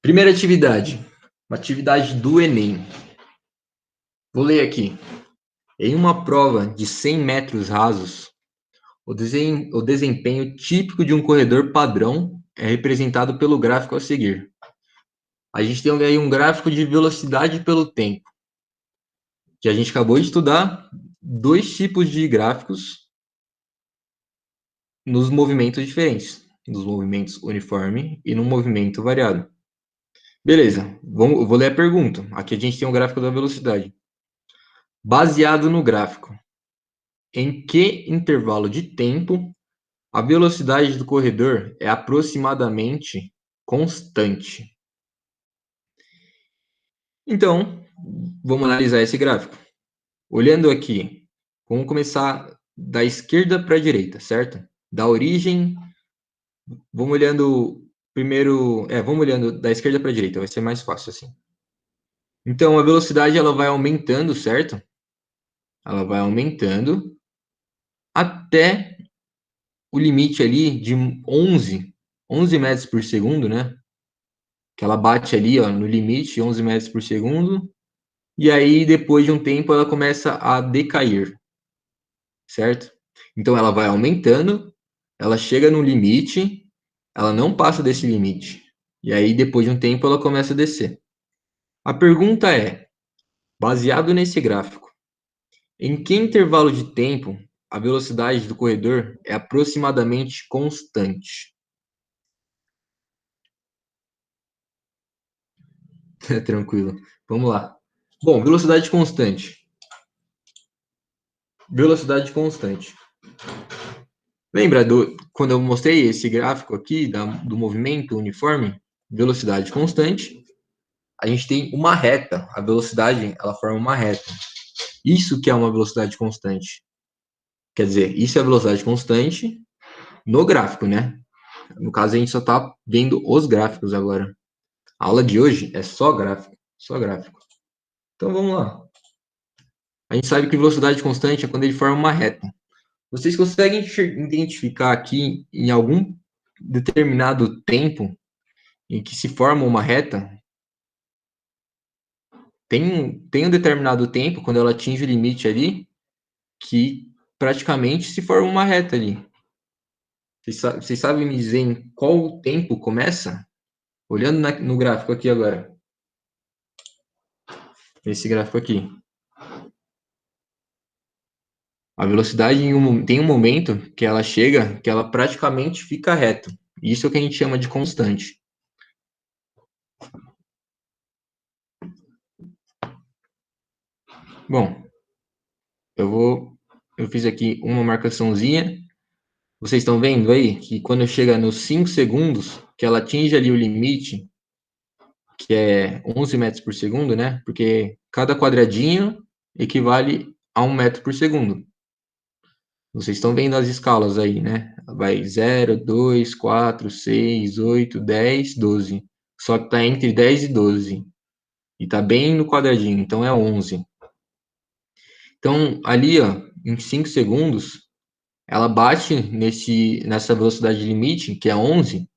Primeira atividade, uma atividade do Enem. Vou ler aqui. Em uma prova de 100 metros rasos, o desempenho típico de um corredor padrão é representado pelo gráfico a seguir. A gente tem aí um gráfico de velocidade pelo tempo, que a gente acabou de estudar dois tipos de gráficos nos movimentos diferentes, nos movimentos uniforme e no movimento variado. Beleza, vou ler a pergunta. Aqui a gente tem um gráfico da velocidade. Baseado no gráfico, em que intervalo de tempo a velocidade do corredor é aproximadamente constante? Então, vamos analisar esse gráfico. Olhando aqui, vamos começar da esquerda para a direita, certo? Da origem, vamos olhando primeiro, vamos olhando da esquerda para a direita, vai ser mais fácil assim. Então, a velocidade ela vai aumentando, certo? Ela vai aumentando até o limite ali de 11 metros por segundo, né? Que ela bate ali, ó, no limite, 11 metros por segundo, e aí depois de um tempo ela começa a decair, certo? Então ela vai aumentando, ela chega no limite, ela não passa desse limite, e aí depois de um tempo ela começa a descer. A pergunta é, baseado nesse gráfico, em que intervalo de tempo a velocidade do corredor é aproximadamente constante? Tranquilo. Vamos lá. Bom, velocidade constante. Velocidade constante. Lembra quando eu mostrei esse gráfico aqui do movimento uniforme? Velocidade constante. A gente tem uma reta. A velocidade, ela forma uma reta. Isso que é uma velocidade constante. Quer dizer, isso é a velocidade constante no gráfico, né? No caso, a gente só está vendo os gráficos agora. A aula de hoje é só gráfico. Só gráfico. Então, vamos lá. A gente sabe que velocidade constante é quando ele forma uma reta. Vocês conseguem identificar aqui em algum determinado tempo em que se forma uma reta? Tem um determinado tempo, quando ela atinge o limite ali, que praticamente se forma uma reta ali. Vocês sabem me dizer em qual tempo começa? Olhando no gráfico aqui agora. Esse gráfico aqui. A velocidade tem um momento que ela chega, que ela praticamente fica reta. Isso é o que a gente chama de constante. Bom, eu fiz aqui uma marcaçãozinha. Vocês estão vendo aí que quando chega nos 5 segundos, que ela atinge ali o limite, que é 11 metros por segundo, né? Porque cada quadradinho equivale a 1 metro por segundo. Vocês estão vendo as escalas aí, né? Vai 0, 2, 4, 6, 8, 10, 12. Só que está entre 10 e 12. E está bem no quadradinho, então é 11. Então, ali, ó, em 5 segundos, ela bate nessa velocidade limite, que é 11,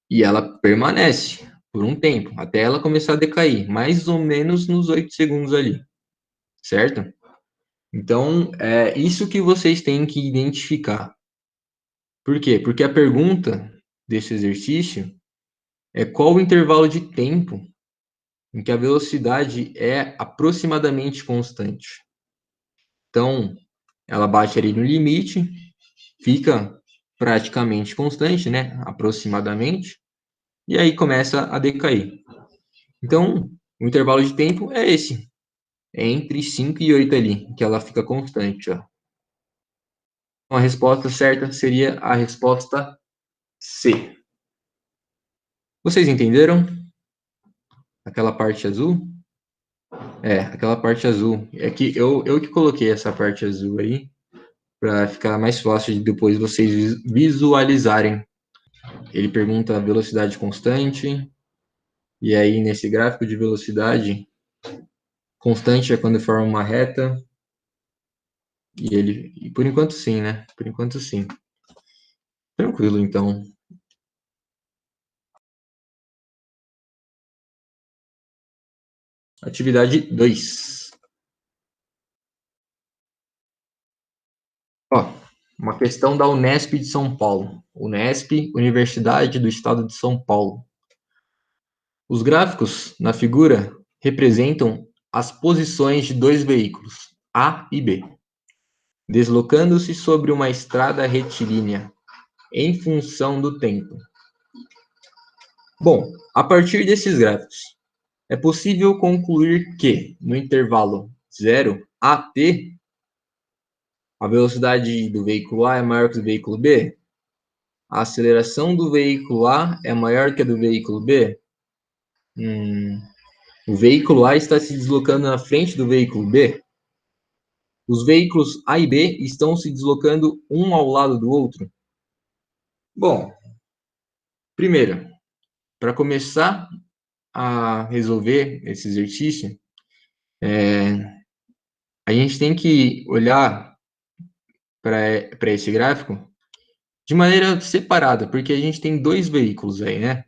e ela permanece por um tempo, até ela começar a decair, mais ou menos nos 8 segundos ali, certo? Então, é isso que vocês têm que identificar. Por quê? Porque a pergunta desse exercício é qual o intervalo de tempo em que a velocidade é aproximadamente constante. Então, ela bate ali no limite, fica praticamente constante, né? Aproximadamente, e aí começa a decair. Então, o intervalo de tempo é esse. É entre 5 e 8 ali, que ela fica constante, ó. A resposta certa seria a resposta C. Vocês entenderam? Aquela parte azul? É, aquela parte azul. É que eu que coloquei essa parte azul aí, para ficar mais fácil de depois vocês visualizarem. Ele pergunta a velocidade constante, e aí nesse gráfico de velocidade, constante é quando forma uma reta, e por enquanto sim, né? Por enquanto sim. Tranquilo, então. Atividade 2. Ó, uma questão da Unesp de São Paulo. Unesp, Universidade do Estado de São Paulo. Os gráficos na figura representam as posições de dois veículos, A e B, deslocando-se sobre uma estrada retilínea, em função do tempo. Bom, a partir desses gráficos, é possível concluir que, no intervalo 0 a t, a velocidade do veículo A é maior que a do veículo B? A aceleração do veículo A é maior que a do veículo B? O veículo A está se deslocando na frente do veículo B? Os veículos A e B estão se deslocando um ao lado do outro? Bom, primeiro, para começar a resolver esse exercício, a gente tem que olhar para esse gráfico de maneira separada, porque a gente tem dois veículos aí, né?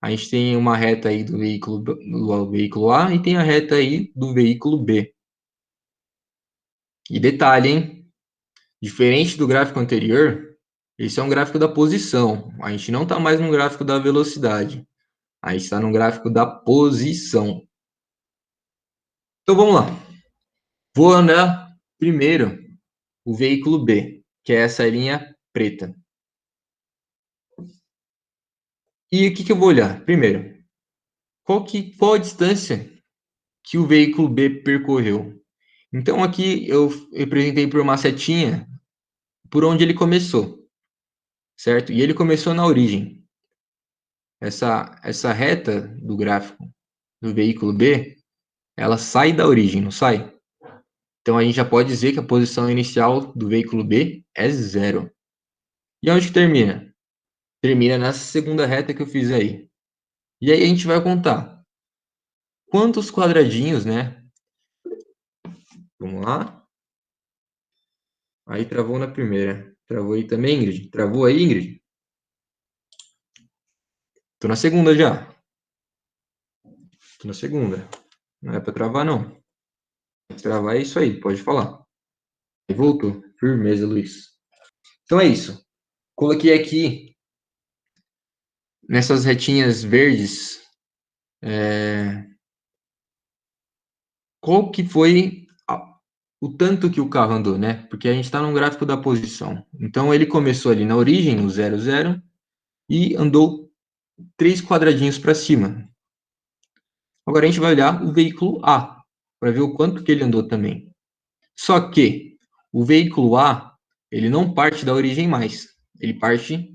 A gente tem uma reta aí do veículo A e tem a reta aí do veículo B. E detalhe, hein? Diferente do gráfico anterior, esse é um gráfico da posição. A gente não está mais no gráfico da velocidade. A gente está no gráfico da posição. Então vamos lá. Vou andar primeiro o veículo B, que é essa linha preta. E o que eu vou olhar? Primeiro, qual a distância que o veículo B percorreu? Então aqui eu representei por uma setinha por onde ele começou, certo? E ele começou na origem. Essa reta do gráfico do veículo B, ela sai da origem, não sai? Então a gente já pode dizer que a posição inicial do veículo B é 0. E onde que termina? Termina nessa segunda reta que eu fiz aí. E aí a gente vai contar quantos quadradinhos, né? Vamos lá. Aí travou na primeira. Travou aí também, Ingrid? Travou aí, Ingrid? Tô na segunda já. Tô na segunda. Não é pra travar, não. Se travar é isso aí, pode falar. E voltou. Firmeza, Luiz. Então é isso. Coloquei aqui, nessas retinhas verdes, qual que foi o tanto que o carro andou, né? Porque a gente está no gráfico da posição. Então ele começou ali na origem, no 0, 0, e andou 3 quadradinhos para cima. Agora a gente vai olhar o veículo A, para ver o quanto que ele andou também. Só que o veículo A, ele não parte da origem mais. Ele parte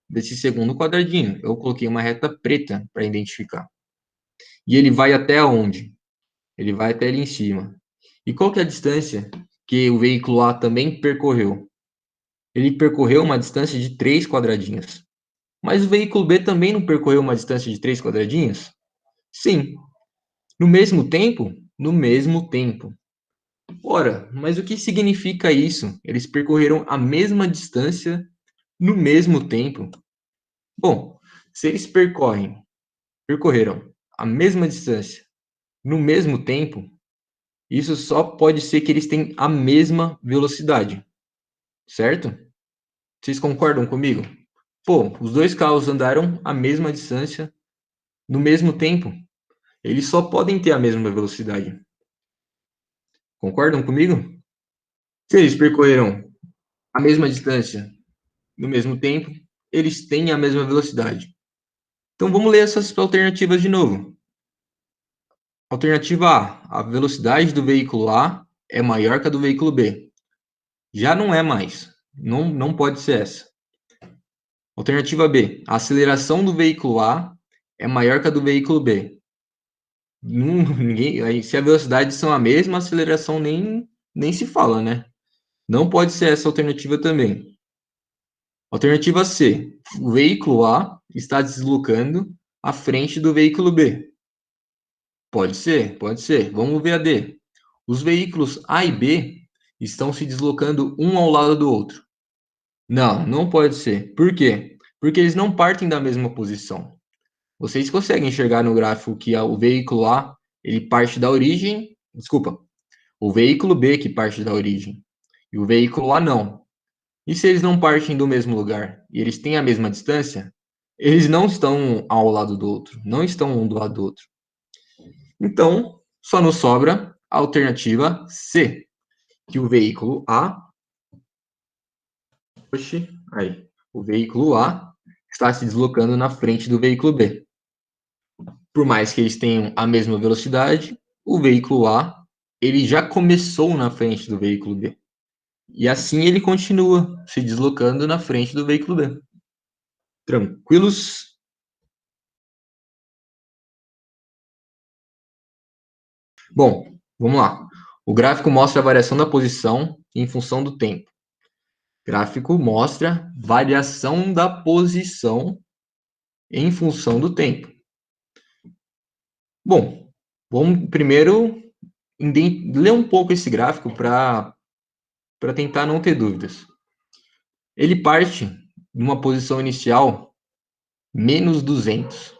desse segundo quadradinho. Eu coloquei uma reta preta para identificar. E ele vai até onde? Ele vai até ali em cima. E qual que é a distância que o veículo A também percorreu? Ele percorreu uma distância de 3 quadradinhos. Mas o veículo B também não percorreu uma distância de 3 quadradinhos? Sim. No mesmo tempo? No mesmo tempo. Ora, mas o que significa isso? Eles percorreram a mesma distância no mesmo tempo? Bom, se eles percorreram a mesma distância no mesmo tempo, isso só pode ser que eles têm a mesma velocidade, certo? Vocês concordam comigo? Pô, os dois carros andaram a mesma distância no mesmo tempo. Eles só podem ter a mesma velocidade. Concordam comigo? Se eles percorreram a mesma distância no mesmo tempo, eles têm a mesma velocidade. Então vamos ler essas alternativas de novo. Alternativa A: a velocidade do veículo A é maior que a do veículo B. Já não é mais. Não pode ser essa. Alternativa B: a aceleração do veículo A é maior que a do veículo B. Se a velocidade são a mesma, a aceleração nem se fala, né? Não pode ser essa alternativa também. Alternativa C: o veículo A está deslocando à frente do veículo B. Pode ser, pode ser. Vamos ver a D. Os veículos A e B estão se deslocando um ao lado do outro. Não pode ser. Por quê? Porque eles não partem da mesma posição. Vocês conseguem enxergar no gráfico que o veículo A ele parte da origem, desculpa, o veículo B que parte da origem, e o veículo A não. E se eles não partem do mesmo lugar e eles têm a mesma distância, eles não estão ao lado do outro, não estão um do lado do outro. Então, só nos sobra a alternativa C, que o veículo A, o veículo A está se deslocando na frente do veículo B. Por mais que eles tenham a mesma velocidade, o veículo A, ele já começou na frente do veículo B. E assim ele continua se deslocando na frente do veículo B. Tranquilos? Bom, vamos lá. O gráfico mostra a variação da posição em função do tempo. O gráfico mostra variação da posição em função do tempo. Bom, vamos primeiro ler um pouco esse gráfico para tentar não ter dúvidas. Ele parte de uma posição inicial menos 200,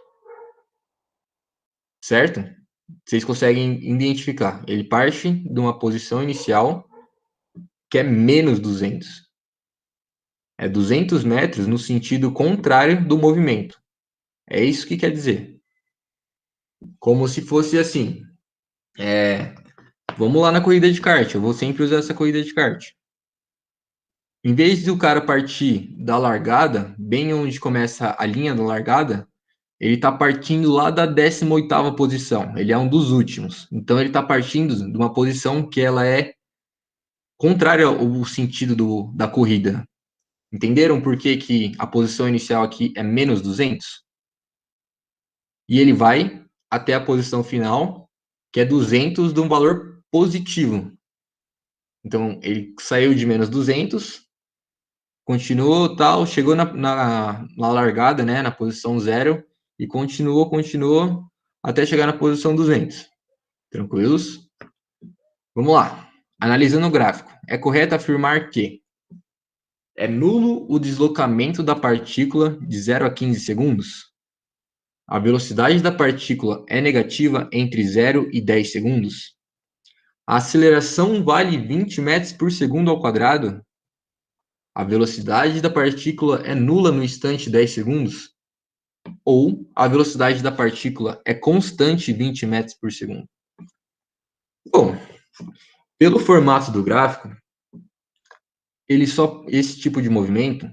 certo? Vocês conseguem identificar. Ele parte de uma posição inicial que é menos 200. É 200 metros no sentido contrário do movimento. É isso que quer dizer. Como se fosse assim. Vamos lá na corrida de kart. Eu vou sempre usar essa corrida de kart. Em vez de o cara partir da largada, bem onde começa a linha da largada, ele está partindo lá da 18ª posição. Ele é um dos últimos. Então ele está partindo de uma posição que ela é contrária ao sentido da corrida. Entenderam por que a posição inicial aqui é menos 200? E ele vai até a posição final, que é 200 de um valor positivo. Então, ele saiu de menos 200, continuou tal, chegou na largada, né, na posição 0, e continuou, até chegar na posição 200. Tranquilos? Vamos lá. Analisando o gráfico, é correto afirmar que é nulo o deslocamento da partícula de 0 a 15 segundos? A velocidade da partícula é negativa entre 0 e 10 segundos? A aceleração vale 20 metros por segundo ao quadrado? A velocidade da partícula é nula no instante 10 segundos? Ou a velocidade da partícula é constante 20 metros por segundo? Bom, pelo formato do gráfico, esse tipo de movimento,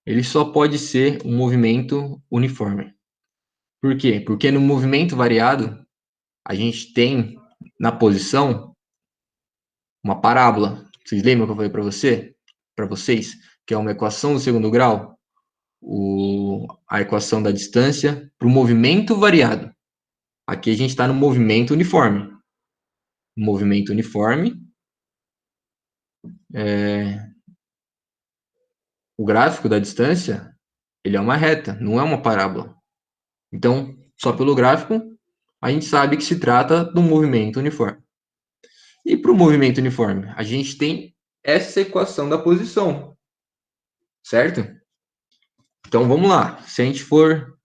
ele só pode ser um movimento uniforme. Por quê? Porque no movimento variado, a gente tem na posição uma parábola. Vocês lembram que eu falei para vocês, que é uma equação do segundo grau? A equação da distância para o movimento variado. Aqui a gente está no movimento uniforme. Movimento uniforme. O gráfico da distância, ele é uma reta, não é uma parábola. Então, só pelo gráfico, a gente sabe que se trata de um movimento uniforme. E para o movimento uniforme, a gente tem essa equação da posição, certo? Então, vamos lá. Se a gente for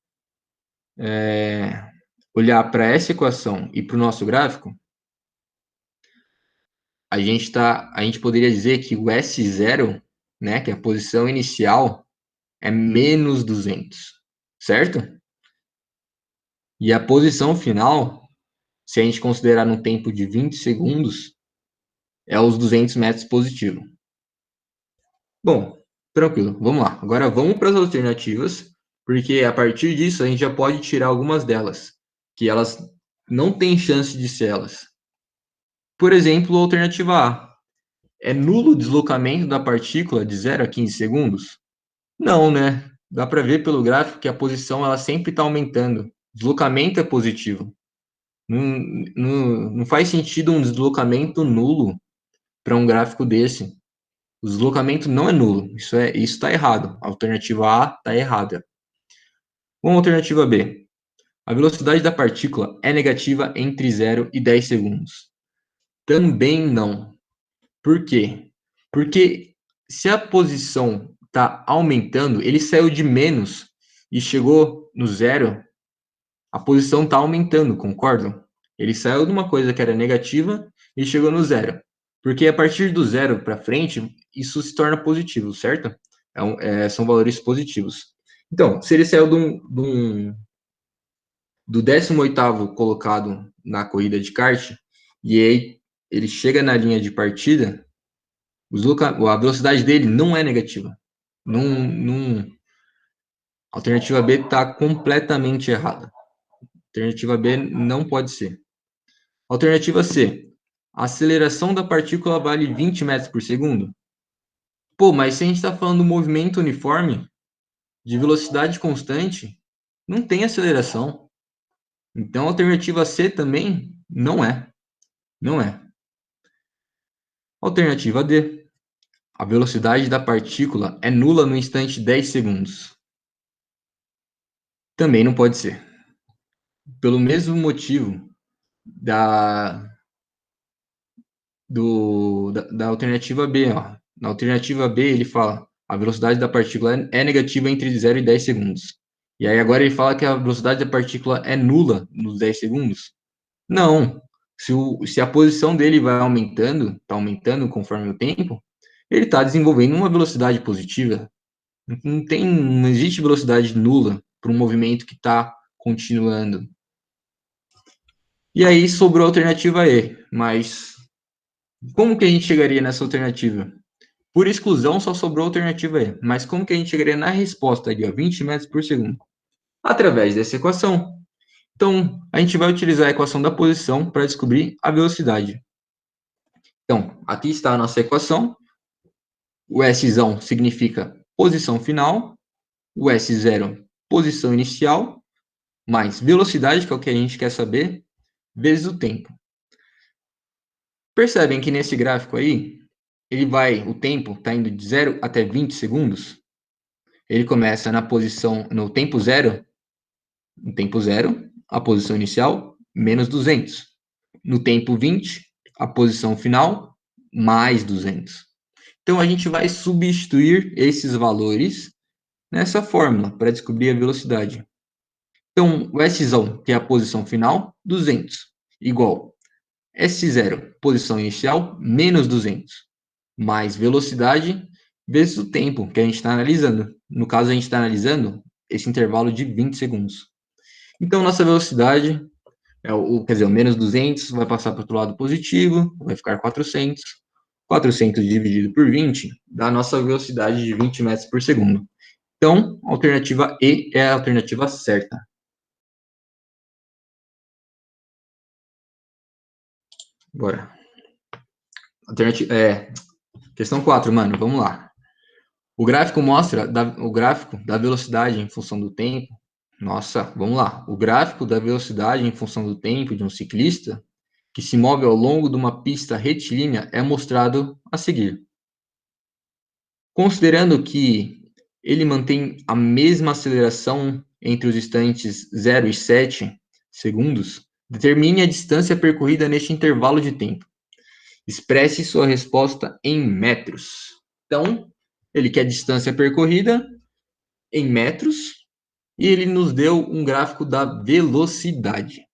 olhar para essa equação e para o nosso gráfico, a gente poderia dizer que o S0, né, que é a posição inicial, é menos 200, certo? E a posição final, se a gente considerar um tempo de 20 segundos, é os 200 metros positivo. Bom, tranquilo, vamos lá. Agora vamos para as alternativas, porque a partir disso a gente já pode tirar algumas delas, que elas não têm chance de ser elas. Por exemplo, a alternativa A. É nulo o deslocamento da partícula de 0 a 15 segundos? Não, né? Dá para ver pelo gráfico que a posição ela sempre está aumentando. Deslocamento é positivo. Não faz sentido um deslocamento nulo para um gráfico desse. O deslocamento não é nulo. Isso está errado. A alternativa A está errada. Vamos à alternativa B. A velocidade da partícula é negativa entre 0 e 10 segundos. Também não. Por quê? Porque se a posição está aumentando, ele saiu de menos e chegou no zero, a posição está aumentando, concordam? Ele saiu de uma coisa que era negativa e chegou no zero. Porque a partir do zero para frente, isso se torna positivo, certo? São valores positivos. Então, se ele saiu do 18º colocado na corrida de kart, e aí ele chega na linha de partida, a velocidade dele não é negativa. A alternativa B está completamente errada. Alternativa B não pode ser. Alternativa C. A aceleração da partícula vale 20 metros por segundo? Pô, mas se a gente está falando do movimento uniforme, de velocidade constante, não tem aceleração. Então, a alternativa C também não é. Não é. Alternativa D. A velocidade da partícula é nula no instante 10 segundos. Também não pode ser. Pelo mesmo motivo da alternativa B. Ó. Na alternativa B, ele fala a velocidade da partícula é negativa entre 0 e 10 segundos. E aí agora ele fala que a velocidade da partícula é nula nos 10 segundos. Não. Se a posição dele vai aumentando, está aumentando conforme o tempo, ele está desenvolvendo uma velocidade positiva. Não existe velocidade nula para um movimento que está continuando. E aí sobrou a alternativa E, mas como que a gente chegaria nessa alternativa? Por exclusão, só sobrou a alternativa E, mas como que a gente chegaria na resposta ali, ó, 20 metros por segundo? Através dessa equação. Então, a gente vai utilizar a equação da posição para descobrir a velocidade. Então, aqui está a nossa equação. O S significa posição final, o S0, posição inicial, mais velocidade, que é o que a gente quer saber, vezes o tempo. Percebem que nesse gráfico aí, o tempo está indo de 0 até 20 segundos. Ele começa no tempo zero, a posição inicial, menos 200. No tempo 20, a posição final, mais 200. Então, a gente vai substituir esses valores nessa fórmula para descobrir a velocidade. Então, o S, que é a posição final, 200, igual S0, posição inicial, menos 200, mais velocidade vezes o tempo que a gente está analisando. No caso, a gente está analisando esse intervalo de 20 segundos. Então, nossa velocidade, o menos 200 vai passar para o outro lado positivo, vai ficar 400. 400 dividido por 20 dá a nossa velocidade de 20 metros por segundo. Então, a alternativa E é a alternativa certa. Bora. Questão 4, mano, vamos lá. O gráfico o gráfico da velocidade em função do tempo. Nossa, vamos lá. O gráfico da velocidade em função do tempo de um ciclista que se move ao longo de uma pista retilínea é mostrado a seguir. Considerando que ele mantém a mesma aceleração entre os instantes 0 e 7 segundos, determine a distância percorrida neste intervalo de tempo. Expresse sua resposta em metros. Então, ele quer distância percorrida em metros e ele nos deu um gráfico da velocidade.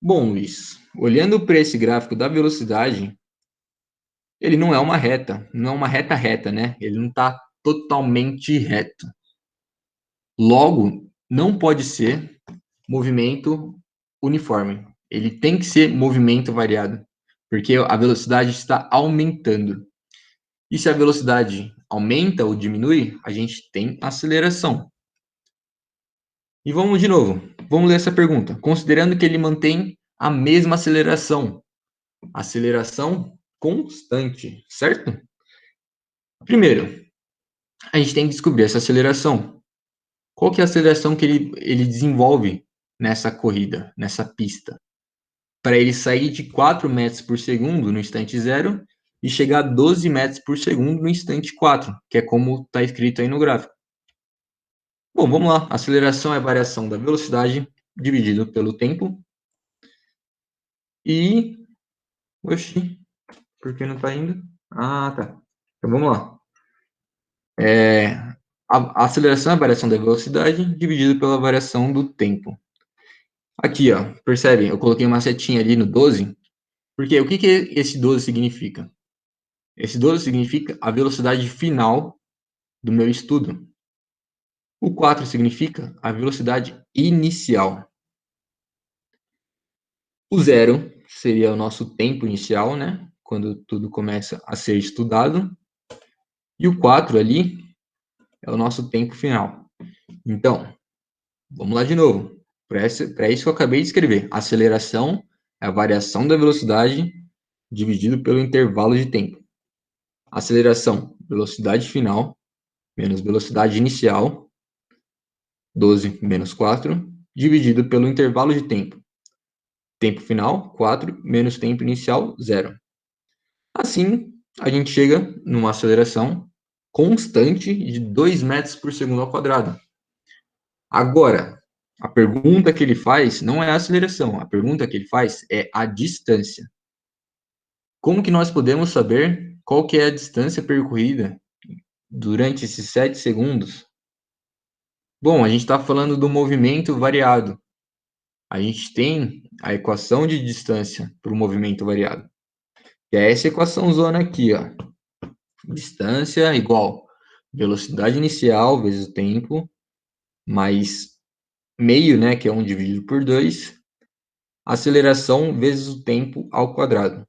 Bom, Luiz, olhando para esse gráfico da velocidade, ele não é uma reta, não é uma reta, né? Ele não está totalmente reto. Logo, não pode ser movimento uniforme. Ele tem que ser movimento variado, porque a velocidade está aumentando. E se a velocidade aumenta ou diminui, a gente tem aceleração. E vamos de novo. Vamos ler essa pergunta. Considerando que ele mantém a mesma aceleração. Aceleração constante, certo? Primeiro, a gente tem que descobrir essa aceleração. Qual que é a aceleração que ele desenvolve nessa corrida, nessa pista? Para ele sair de 4 metros por segundo no instante 0 e chegar a 12 metros por segundo no instante 4, que é como está escrito aí no gráfico. Bom, vamos lá. Aceleração é a variação da velocidade dividido pelo tempo. E... Oxi, por que não está indo? Ah, tá. Então vamos lá. A aceleração é a variação da velocidade dividido pela variação do tempo. Aqui, ó, percebe? Eu coloquei uma setinha ali no 12, porque o que que esse 12 significa? Esse 12 significa a velocidade final do meu estudo. O 4 significa a velocidade inicial. O 0 seria o nosso tempo inicial, né? Quando tudo começa a ser estudado. E o 4 ali é o nosso tempo final. Então, vamos lá de novo. Para isso que eu acabei de escrever. Aceleração é a variação da velocidade dividido pelo intervalo de tempo. Aceleração, velocidade final, menos velocidade inicial, 12 menos 4, dividido pelo intervalo de tempo. Tempo final, 4, menos tempo inicial, 0. Assim, a gente chega numa aceleração constante de 2 metros por segundo ao quadrado. Agora, a pergunta que ele faz não é a aceleração, a pergunta que ele faz é a distância. Como que nós podemos saber qual que é a distância percorrida durante esses 7 segundos? Bom, a gente está falando do movimento variado. A gente tem a equação de distância para o movimento variado, que é essa equação zona aqui, ó. Distância igual velocidade inicial vezes o tempo, mais meio, né, que é 1 dividido por 2, aceleração vezes o tempo ao quadrado.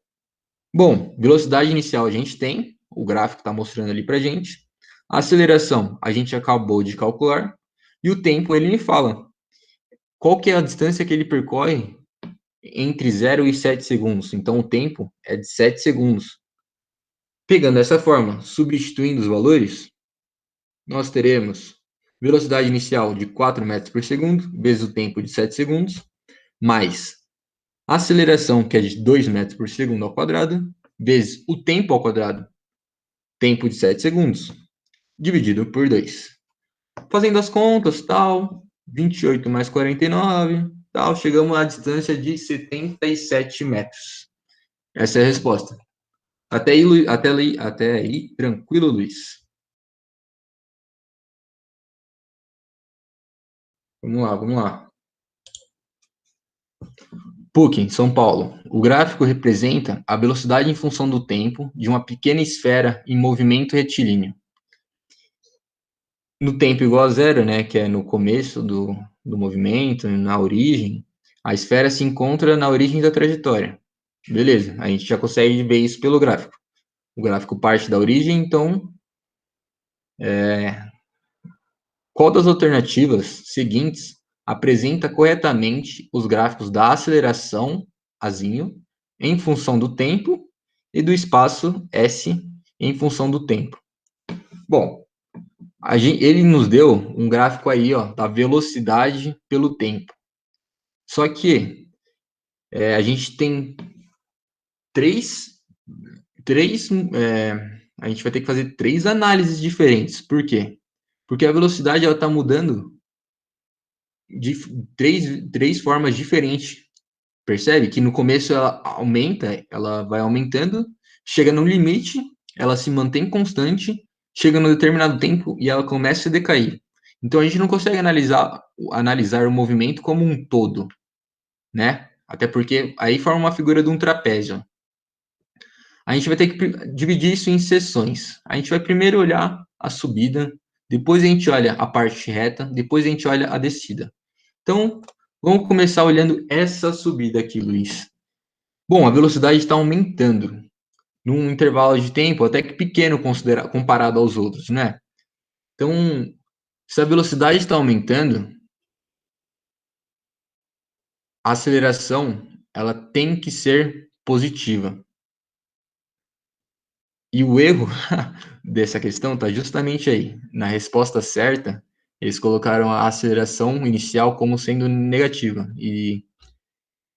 Bom, velocidade inicial a gente tem, o gráfico está mostrando ali para a gente. A aceleração a gente acabou de calcular. E o tempo ele me fala qual que é a distância que ele percorre entre 0 e 7 segundos. Então, o tempo é de 7 segundos. Pegando dessa forma, substituindo os valores, nós teremos velocidade inicial de 4 metros por segundo, vezes o tempo de 7 segundos, mais aceleração, que é de 2 metros por segundo ao quadrado, vezes o tempo ao quadrado, tempo de 7 segundos, dividido por 2. Fazendo as contas, tal, 28 mais 49, tal, chegamos à distância de 77 metros. Essa é a resposta. Até aí, tranquilo, Luiz. Vamos lá, vamos lá. PUC, São Paulo. O gráfico representa a velocidade em função do tempo de uma pequena esfera em movimento retilíneo. No tempo igual a zero, né, que é no começo do movimento, na origem, a esfera se encontra na origem da trajetória. Beleza, a gente já consegue ver isso pelo gráfico. O gráfico parte da origem, então, qual das alternativas seguintes apresenta corretamente os gráficos da aceleração, azinho, em função do tempo e do espaço S em função do tempo? Bom, ele nos deu um gráfico aí, ó, da velocidade pelo tempo. Só que a gente tem a gente vai ter que fazer 3 análises diferentes. Por quê? Porque a velocidade ela está mudando de três formas diferentes. Percebe que no começo ela aumenta, ela vai aumentando, chega no limite, ela se mantém constante, chega num determinado tempo e ela começa a decair. Então a gente não consegue analisar o movimento como um todo, né? Até porque aí forma uma figura de um trapézio. A gente vai ter que dividir isso em seções. A gente vai primeiro olhar a subida, depois a gente olha a parte reta, depois a gente olha a descida. Então, vamos começar olhando essa subida aqui, Luiz. Bom, a velocidade está aumentando num intervalo de tempo até que pequeno comparado aos outros, né? Então, se a velocidade está aumentando, a aceleração ela tem que ser positiva. E o erro dessa questão está justamente aí. Na resposta certa, eles colocaram a aceleração inicial como sendo negativa. E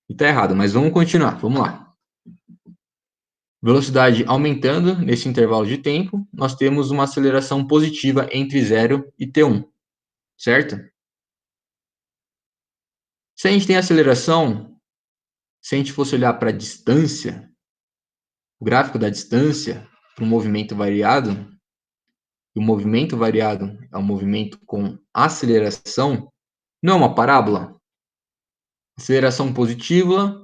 está errado, mas vamos continuar. Vamos lá. Velocidade aumentando nesse intervalo de tempo, nós temos uma aceleração positiva entre 0 e T1, certo? Se a gente tem aceleração, se a gente fosse olhar para a distância, o gráfico da distância para um movimento variado, e o movimento variado é um movimento com aceleração, não é uma parábola? Aceleração positiva,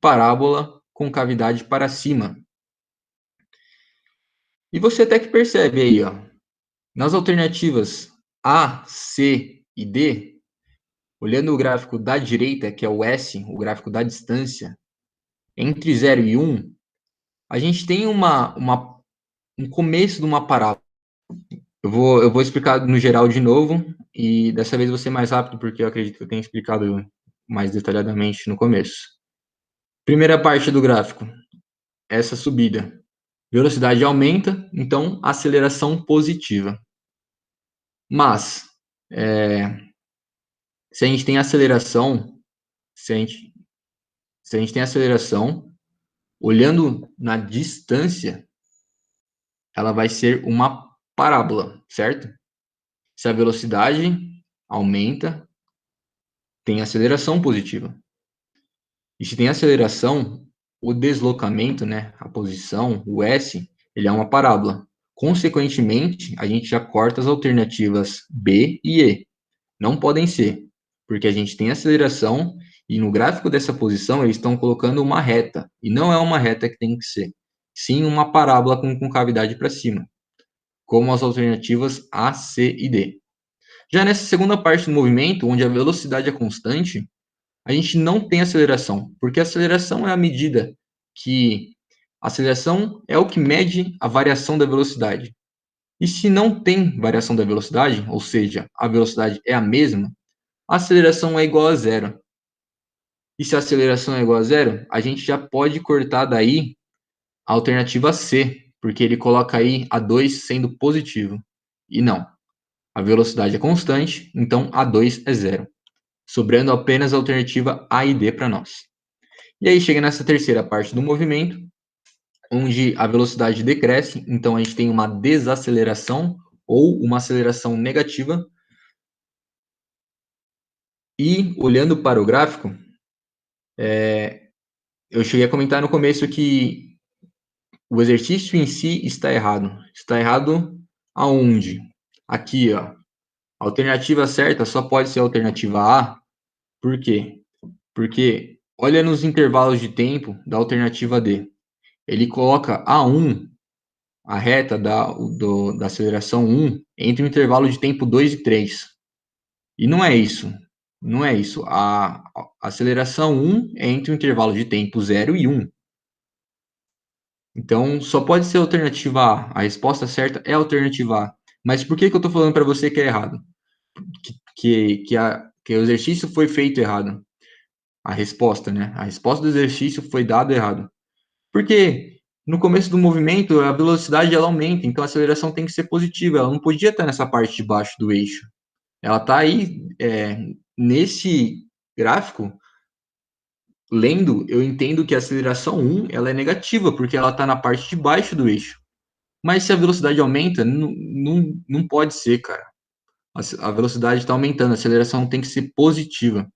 parábola com cavidade para cima. E você até que percebe aí, ó, nas alternativas A, C e D, olhando o gráfico da direita, que é o S, o gráfico da distância, entre 0 e 1, a gente tem um começo de uma parábola. Eu vou explicar no geral de novo, e dessa vez vou ser mais rápido, porque eu acredito que eu tenha explicado mais detalhadamente no começo. Primeira parte do gráfico, essa subida. Velocidade aumenta, então aceleração positiva. Mas, se a gente tem aceleração, se a gente, se a gente tem aceleração, olhando na distância, ela vai ser uma parábola, certo? Se a velocidade aumenta, tem aceleração positiva. E se tem aceleração, o deslocamento, né, a posição, o S, ele é uma parábola. Consequentemente, a gente já corta as alternativas B e E. Não podem ser, porque a gente tem aceleração e no gráfico dessa posição eles estão colocando uma reta, e não é uma reta que tem que ser, sim uma parábola com cavidade para cima, como as alternativas A, C e D. Já nessa segunda parte do movimento, onde a velocidade é constante, a gente não tem aceleração, porque a aceleração é a medida que a aceleração é o que mede a variação da velocidade. E se não tem variação da velocidade, ou seja, a velocidade é a mesma, a aceleração é igual a zero. E se a aceleração é igual a zero, a gente já pode cortar daí a alternativa C, porque ele coloca aí a 2 sendo positivo. E não, a velocidade é constante, então a 2 é zero, sobrando apenas a alternativa A e D para nós. E aí chega nessa terceira parte do movimento, onde a velocidade decresce, então a gente tem uma desaceleração ou uma aceleração negativa. E olhando para o gráfico, eu cheguei a comentar no começo que o exercício em si está errado. Está errado aonde? Aqui, ó. A alternativa certa só pode ser a alternativa A. Por quê? Porque olha nos intervalos de tempo da alternativa D. Ele coloca A1, a reta da aceleração 1, entre o intervalo de tempo 2 e 3. E não é isso. Não é isso. A aceleração 1 é entre o intervalo de tempo 0 e 1. Então, só pode ser a alternativa A. A resposta certa é a alternativa A. Mas por que eu estou falando para você que é errado? Que o exercício foi feito errado. A resposta, né? A resposta do exercício foi dada errado. Porque no começo do movimento, a velocidade ela aumenta, então a aceleração tem que ser positiva. Ela não podia estar nessa parte de baixo do eixo. Ela está aí, nesse gráfico, lendo, eu entendo que a aceleração 1 ela é negativa, porque ela está na parte de baixo do eixo. Mas se a velocidade aumenta, não pode ser, cara. A velocidade está aumentando, a aceleração tem que ser positiva.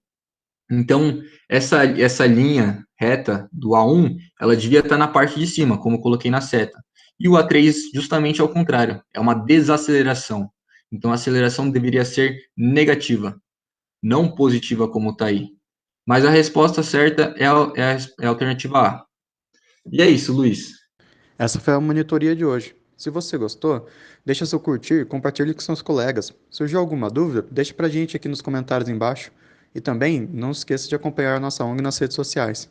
Então, essa linha reta do A1, ela devia estar na parte de cima, como eu coloquei na seta. E o A3, justamente ao contrário, é uma desaceleração. Então, a aceleração deveria ser negativa, não positiva como está aí. Mas a resposta certa é a alternativa A. E é isso, Luiz. Essa foi a monitoria de hoje. Se você gostou, deixa seu curtir e compartilhe com seus colegas. Surgiu alguma dúvida? Deixe pra gente aqui nos comentários embaixo. E também não esqueça de acompanhar a nossa ONG nas redes sociais.